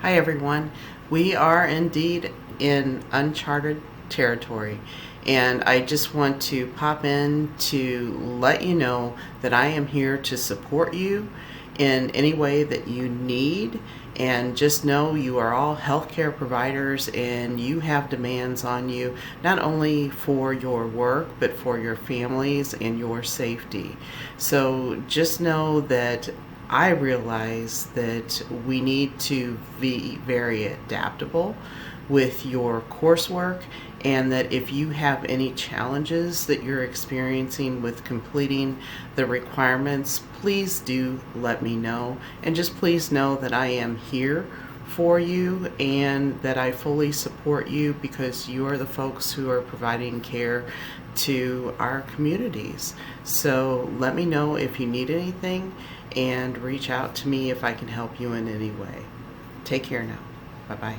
Hi, everyone. We are indeed in uncharted territory, and I just want to pop in to let you know that I am here to support you in any way that you need. And just know you are all healthcare providers and you have demands on you, not only for your work, but for your families and your safety. So just know that I realize that we need to be very adaptable with your coursework, and that if you have any challenges that you're experiencing with completing the requirements, please do let me know. And just please know that I am here for you and that I fully support you because you are the folks who are providing care to our communities. So let me know if you need anything and reach out to me if I can help you in any way. Take care now. Bye bye.